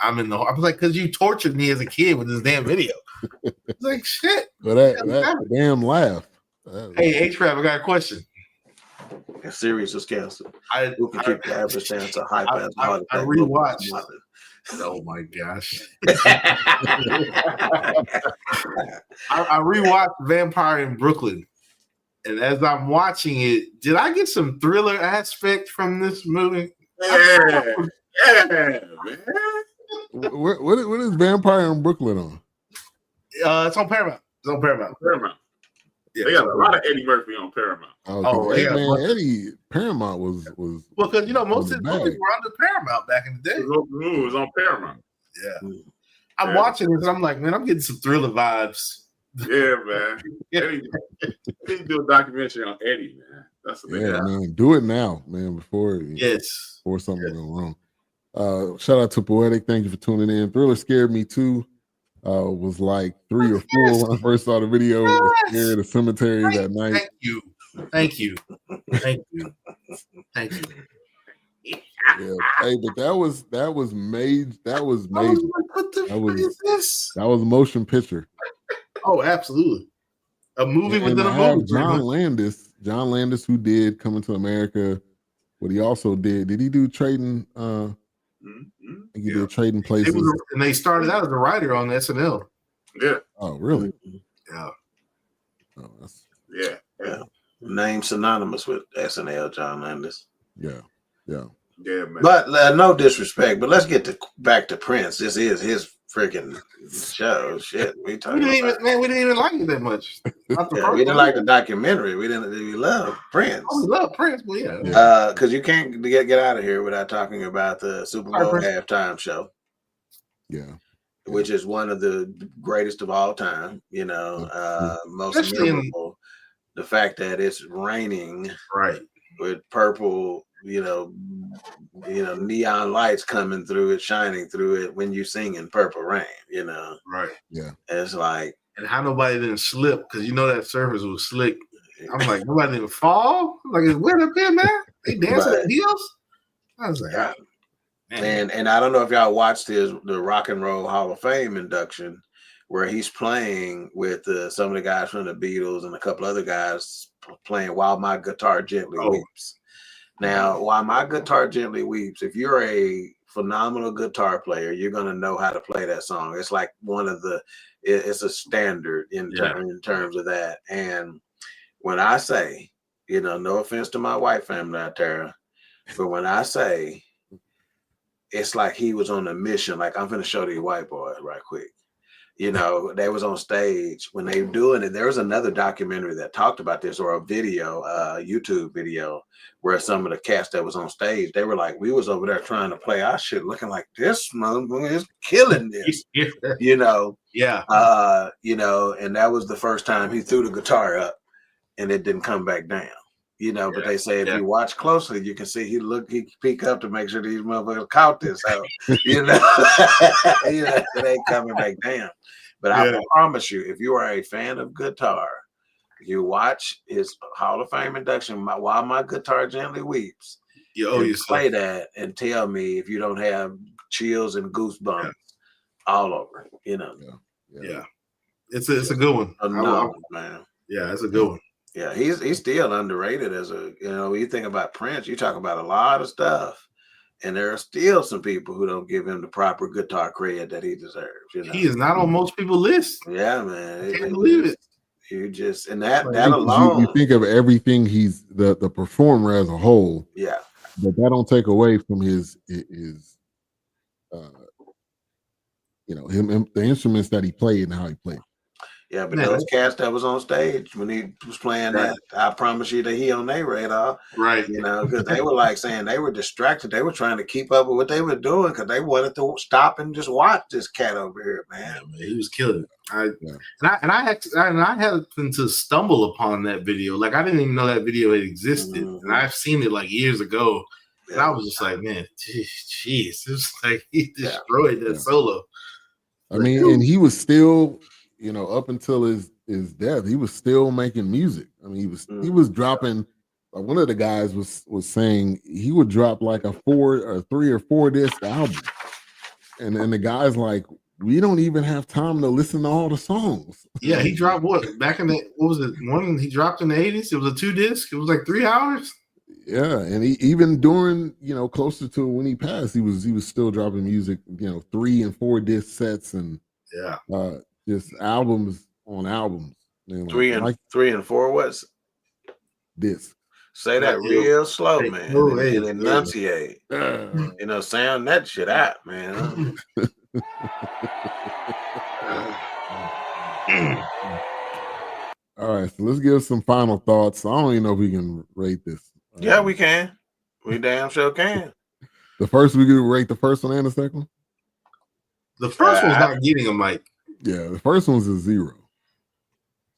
I'm in the. I was like, because you tortured me as a kid with this damn video. It's like shit. But that damn laugh. Hey, H-Rap, I got a question. A series is canceled. I Who can keep the average down to high pass? I rewatched. Oh my gosh. I rewatched Vampire in Brooklyn. And as I'm watching it, did I get some Thriller aspect from this movie? Yeah, man. What is Vampire in Brooklyn on? It's on Paramount. Paramount. Yeah, they got a lot of Eddie Murphy on Paramount. Hey, yeah. man, Eddie Paramount was Well, because most of the movies were under Paramount back in the day. It was on Paramount. Yeah. I'm watching this and I'm like, man, I'm getting some Thriller vibes. Yeah, man. Eddie, he do a documentary on Eddie, man. That's the thing. Man. Do it now, man, before something goes wrong. Shout out to Poetic. Thank you for tuning in. Thriller scared me too. Was like 3 or 4 when I first saw the video. Was scared of cemetery that night. Thank you. Yeah, hey, but that was made. That was motion picture. Oh, absolutely. A movie within a movie. John Landis, who did Coming to America. What he also did he do Trading? He did Trading Places. And they started out as a writer on SNL. Yeah. Oh, really? Yeah. Oh, that's yeah. Name synonymous with SNL, John Landis. Yeah, man. But no disrespect, but let's get back to Prince. This is his freaking show. Shit, we didn't even like it that much. We didn't like the documentary. We love Prince. Oh, we love Prince, but yeah. Because you can't get out of here without talking about the Super Bowl halftime show. Yeah. Which is one of the greatest of all time, most memorable. the fact that it's raining, right, with purple, neon lights coming through it, shining through it when you sing in Purple Rain, right. Yeah. It's like, and how nobody didn't slip, because that surface was slick. I'm like, nobody didn't fall. Like, it's wet up there, man. They dancing in heels. I was like, yeah. And I don't know if y'all watched the Rock and Roll Hall of Fame induction, where he's playing with some of the guys from the Beatles and a couple other guys playing While My Guitar Gently Weeps. Now, While My Guitar Gently Weeps, if you're a phenomenal guitar player, you're going to know how to play that song. It's like it's a standard in terms of that. And when I say, no offense to my white family out there, but when I say it's like he was on a mission, like I'm going to show these white boys right quick. They was on stage when they were doing it. There was another documentary that talked about this, or a video, YouTube video, where some of the cast that was on stage, they were like, we was over there trying to play our shit, looking like this motherfucker is killing this, Yeah. And that was the first time he threw the guitar up and it didn't come back down. But they say if you watch closely, you can see he peek up to make sure these motherfuckers caught this out. It ain't coming back down. But I promise you, if you are a fan of guitar, you watch his Hall of Fame induction, While My Guitar Gently Weeps. You play that and tell me if you don't have chills and goosebumps all over. Yeah. It's a good one. Man. Yeah, it's a good one. Yeah, he's still underrated as when you think about Prince, you talk about a lot of stuff, and there are still some people who don't give him the proper guitar credit that he deserves. He is not on most people's list. Yeah, man. I can't believe it. You just that alone. You think of everything he's the performer as a whole. Yeah, but that don't take away from his the instruments that he played and how he played. Yeah, but those cats that was on stage when he was playing that, I promise you that he on their radar. Right. Because they were like saying they were distracted. They were trying to keep up with what they were doing because they wanted to stop and just watch this cat over here, man. Yeah, man, he was killing it. I happened to stumble upon that video. Like, I didn't even know that video had existed. Mm-hmm. And I've seen it like years ago. And I was just like, man, jeez. It was like he destroyed that solo. I mean, and he was still, up until his death, he was still making music. I mean, he was dropping. One of the guys was saying he would drop like a 3 or 4 disc album, and the guy's like, we don't even have time to listen to all the songs. Yeah, he dropped back in what was it? One he dropped in the 80s. It was a 2 disc. It was like 3 hours. Yeah, and he even during closer to when he passed, he was still dropping music. 3 and 4 disc sets and just albums on albums. Man, 3 and 4 what's disc? Say that real slow, man, and enunciate. Sound that shit out, man. All right, so let's give some final thoughts. I don't even know if we can rate this. Yeah, we can. We damn sure can. We could rate the first one and the second one. The first one's not getting a mic. Yeah, the first one's a 0.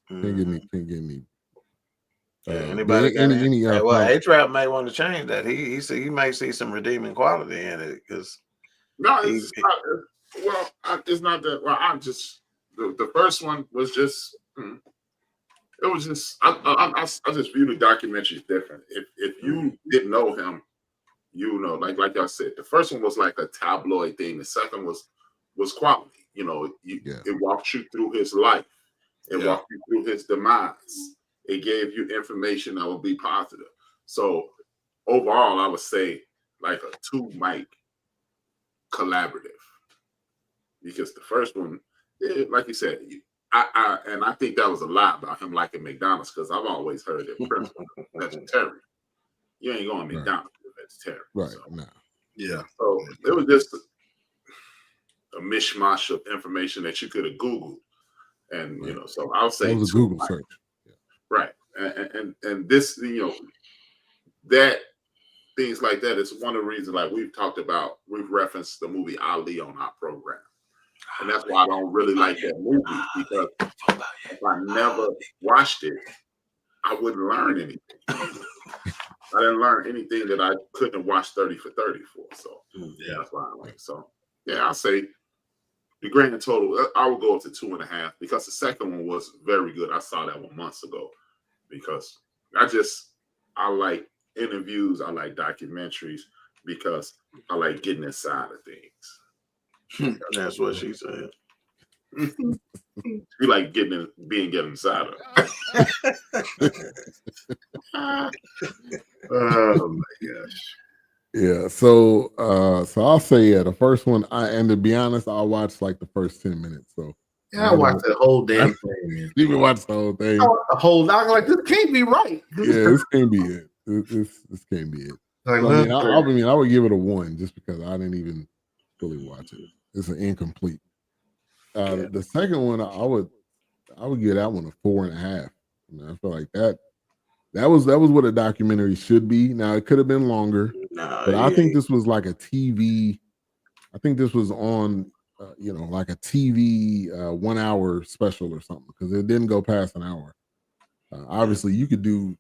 Can't get any. Anybody? A-Trap may want to change that. He may see some redeeming quality in it because it's not. Well, it's not that. Well, I'm just the first one was just. It was just. I just view the documentaries different. If you didn't know him, like I said, the first one was like a tabloid thing. The second was quality. It walked you through his life. It walked you through his demise. It gave you information that would be positive. So overall, I would say like a 2 mic collaborative. Because the first one, like you said, I think that was a lot about him liking McDonald's because I've always heard that Prince was vegetarian. You ain't going to McDonald's with vegetarian. Right. So. No. Yeah. So it was just a mishmash of information that you could have Googled. And, so I'll say it was a Google search. Right. And this, that things like that is one of the reasons, like we've referenced the movie Ali on our program. And that's why I don't really like that movie, because if I never watched it, I wouldn't learn anything. I didn't learn anything that I couldn't have watched 30 for 30 for. So yeah, that's why I like. So yeah, I'll say the grand total, I would go up to 2.5 because the second one was very good. I saw that one months ago because I like interviews, I like documentaries because I like getting inside of things. That's what she said. You like getting inside of. Oh my gosh. Yeah, so I'll say the first one. And to be honest, I watched like the first 10 minutes. So yeah, I watched the whole damn thing. Man. You can watch the whole thing. I watched the whole. I was like, this can't be right. Yeah, this can't be it. This can't be it. Like, so, I would give it a 1 just because I didn't even fully watch it. It's an incomplete. The second one, I would give that one a 4.5. I feel like that was what a documentary should be. Now it could have been longer, but I think this was like a TV. I think this was on, like a TV 1 hour special or something because it didn't go past an hour. Obviously, you could do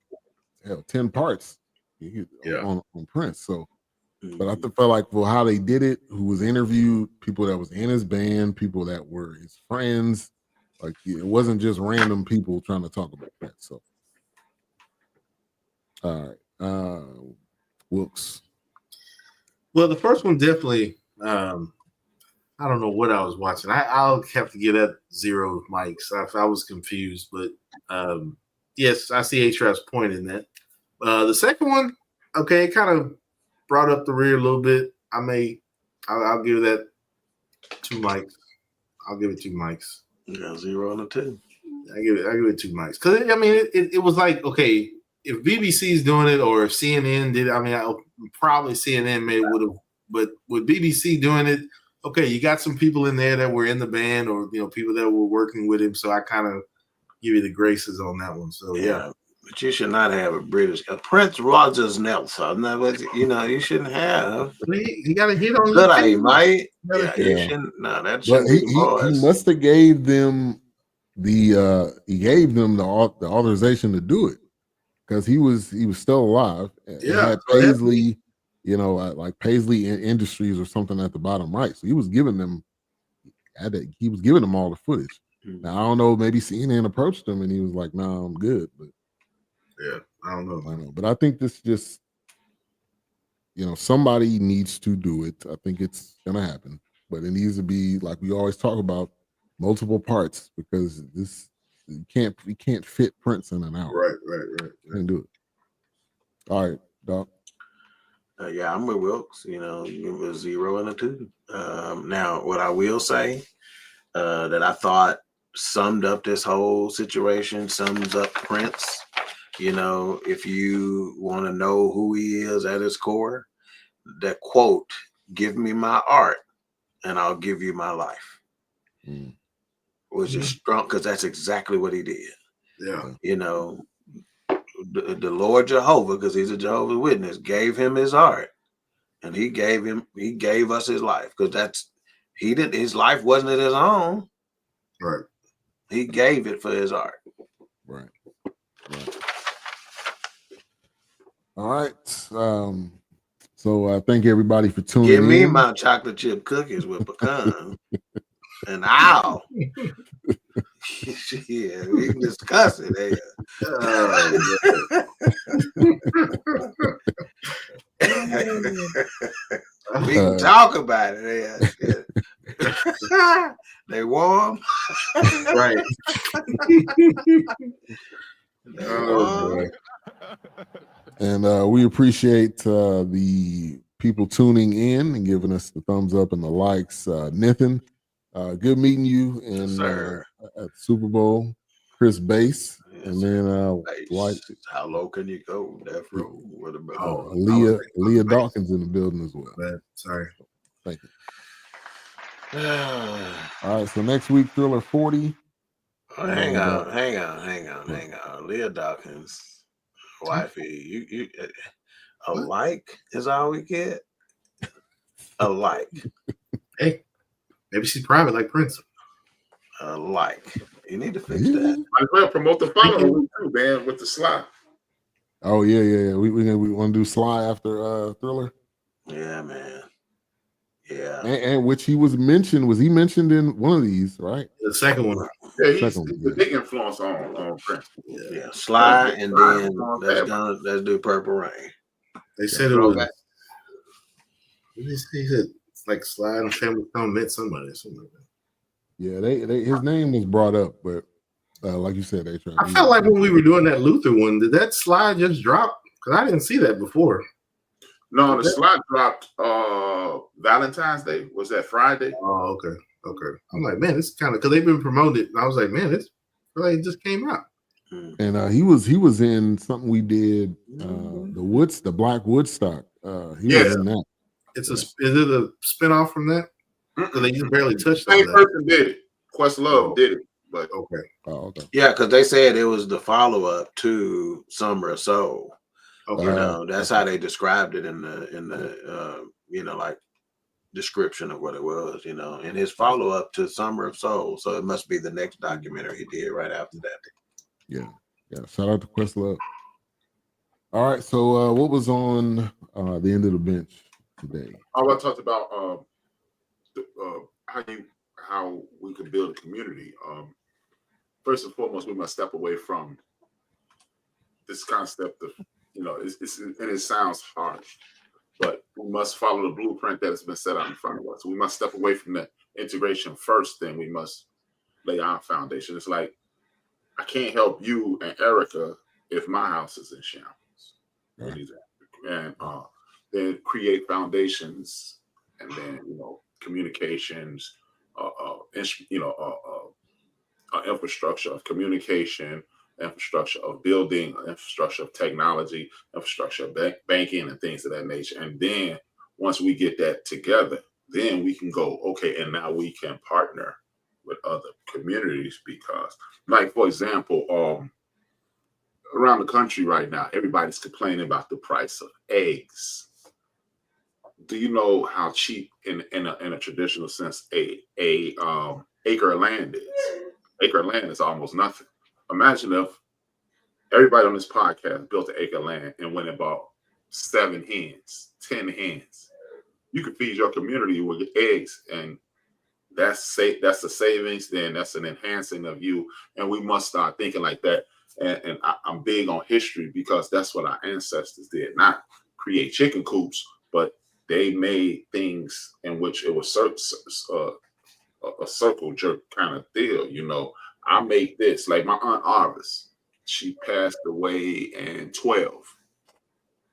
10 parts on Prince. So, but I felt like for how they did it, who was interviewed, people that was in his band, people that were his friends, like it wasn't just random people trying to talk about Prince. So. All right. Wilkes. Well, the first one definitely, I don't know what I was watching. I'll have to give that 0 mics. I was confused, but yes, I see A-Trap's point in that. The second one, okay, it kind of brought up the rear a little bit. I'll give that 2 mics. I'll give it 2 mics. Yeah, 0 and a 2. I give it 2 mics because it was like, okay, if BBC's doing it or if CNN did it, probably CNN maybe would have, but with BBC doing it, okay, you got some people in there that were in the band or people that were working with him, so I kind of give you the graces on that one. So yeah. But you should not have a Prince Rogers Nelson. You shouldn't have. He got a hit on that. He might. You shouldn't. No, that shouldn't be he must have gave them the authorization to do it because he was still alive. Yeah, had Paisley, like Paisley Industries or something at the bottom right. So he was giving them. He was giving them all the footage. Now I don't know. Maybe CNN approached him and he was like, "No, I'm good." But yeah, I don't know. But I think this just, somebody needs to do it. I think it's gonna happen, but it needs to be like we always talk about, multiple parts because this you can't fit Prince in an hour. Right. Can't do it. All right, Doc. Yeah, I'm with Wilkes. It was 0 and a 2. Now, what I will say that I thought summed up this whole situation, sums up Prince. If you want to know who he is at his core, that quote, "Give me my art and I'll give you my life," was just strong because that's exactly what he did. Yeah. The Lord Jehovah, because he's a Jehovah's Witness, gave him his art, and he gave us his life because his life wasn't his own. Right. He gave it for his art. Right. All right. So thank everybody for tuning in. Give me my chocolate chip cookies with pecan. And owl. Yeah, we can discuss it. We can talk about it. They warm. Right. And we appreciate the people tuning in and giving us the thumbs up and the likes. Nathan, good meeting you at Super Bowl. Chris Bass, and then White. How low can you go? Death Row. What about Leah Dawkins in the building as well. Man, sorry. Thank you. All right, so next week, Thriller 40. Hang on. Leah Dawkins, wifey, you a like is all we get. A like. Hey, maybe she's private like Prince. like. You need to fix that. Might as well promote the following too, man, with the slide. Oh yeah. We want to do Sly after Thriller. Yeah, man. Yeah. And which he was mentioned. Was he mentioned in one of these? Right. The second one. Yeah, he's a big influence on Prince. Yeah. Sly, and then let's do Purple Rain. They said it was. He said it's like Sly and Family Stone met somebody or something like that. Yeah, they his name was brought up, but like you said, they tried. I felt like when we were doing that Luther one, did that slide just drop? Because I didn't see that before. No, the slide dropped Valentine's Day. Was that Friday? Oh, okay. I'm like, man, this kind of because they've been promoted. And I was like, man, this really just came out. And he was in something we did, the Black Woodstock. He was in that. Is it a spinoff from that? Because they just barely touched on Same that. person did it. Questlove did it, but okay. Oh, okay. Yeah, because they said it was the follow-up to Summer of Soul. Okay. You know, that's how they described it in the like description of what it was, and his follow-up to Summer of Soul. So it must be the next documentary he did right after that. Yeah. Shout out to Questlove. All right. So what was on the end of the bench today? I want to talk about how we can build a community. First and foremost, we must step away from this concept of, and it sounds harsh, but we must follow the blueprint that has been set out in front of us. We must step away from the integration first, then we must lay our foundation. It's like, I can't help you and Erica if my house is in shambles. Right. And then create foundations, and then communications, infrastructure of communication, infrastructure of building, infrastructure of technology, infrastructure of banking, and things of that nature. And then once we get that together, then we can go, okay, and now we can partner with other communities, because, like, for example, around the country right now, everybody's complaining about the price of eggs. Do you know how cheap in a traditional sense a acre of land is? Acre of land is almost nothing. Imagine if everybody on this podcast built an acre of land and went and bought 7 hens, 10 hens. You could feed your community with eggs, and that's the savings. Then that's an enhancing of you, and we must start thinking like that. And I'm big on history, because that's what our ancestors did. Not create chicken coops, but they made things in which it was a circle jerk kind of deal. I make this, like my Aunt Arvis. She passed away in 12.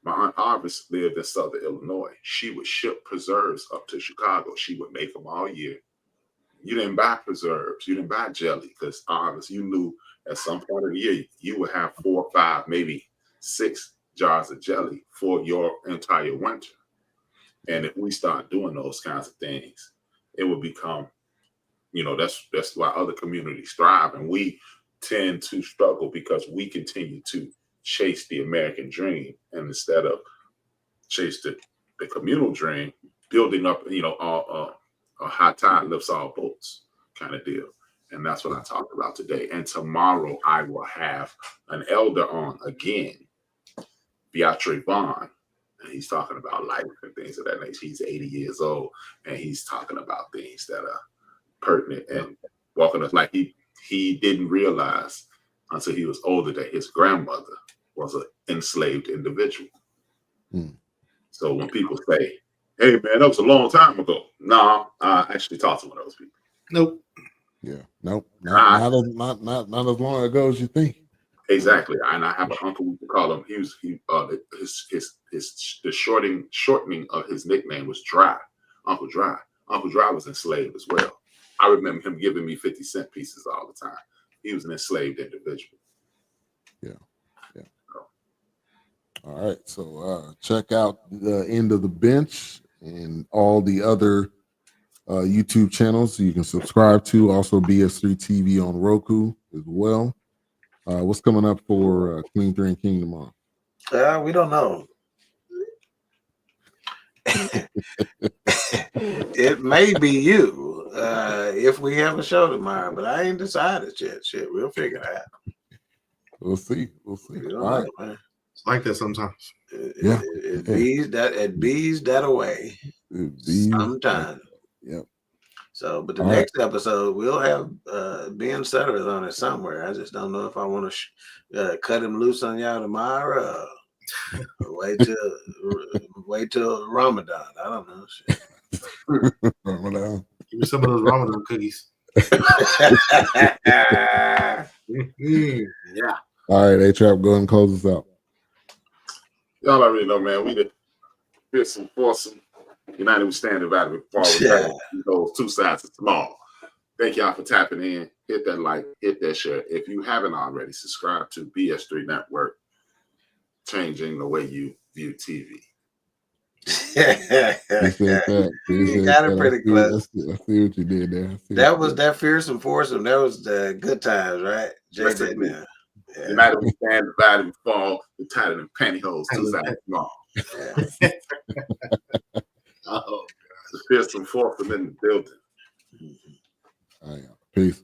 My Aunt Arvis lived in Southern Illinois. She would ship preserves up to Chicago. She would make them all year. You didn't buy preserves. You didn't buy jelly, because Arvis, you knew at some point of the year you would have 4 or 5, maybe 6 jars of jelly for your entire winter. And if we start doing those kinds of things, it will become, that's why other communities thrive, and we tend to struggle because we continue to chase the American dream, and instead of chase the communal dream, building up, a high tide lifts all boats kind of deal. And that's what I talked about today. And tomorrow I will have an elder on again, Beatrice Vaughn. And he's talking about life and things of that nature. He's 80 years old, and he's talking about things that are pertinent and walking us like he didn't realize until he was older that his grandmother was an enslaved individual. So when people say, hey man, that was a long time ago. No, I actually talked to one of those people. Nope. Yeah, nope. Not as long ago as you think. Exactly. And I have an uncle, we call him, the shortening of his nickname was Dry. Uncle Dry. Uncle Dry was enslaved as well. I remember him giving me 50-cent pieces all the time. He was an enslaved individual. Yeah. All right. So check out the End of the Bench and all the other YouTube channels you can subscribe to. Also BS3 TV on Roku as well. What's coming up for Queen 3 and King tomorrow? We don't know. It may be you. if we have a show tomorrow, but I ain't decided yet. Shit, we'll figure it out. We'll see. We'll see. We don't All know, right. man. It's like that sometimes. It bees that away sometime. Yep. So, but the next episode we'll have Ben Sutter on it somewhere. I just don't know if I want to cut him loose on y'all tomorrow. Or wait till Ramadan. I don't know. Shit. Ramadan. Give me some of those Ramadan cookies. Yeah. All right, A-Trap, go ahead and close us out. Y'all already know, man. We the fearsome, foursome, United we stand divided we fall. Those two sides are small. Thank y'all for tapping in. Hit that like, hit that share. If you haven't already, subscribe to BS3 Network, changing the way you view TV. You got it pretty close. I see what you did there. That was that fearsome foursome. That was the good times, right? Jay did now. Yeah. United we stand, divided we fall. We're tighter than pantyhose, two sides small. Yeah. Oh, God. The fearsome foursome in the building. All right, peace.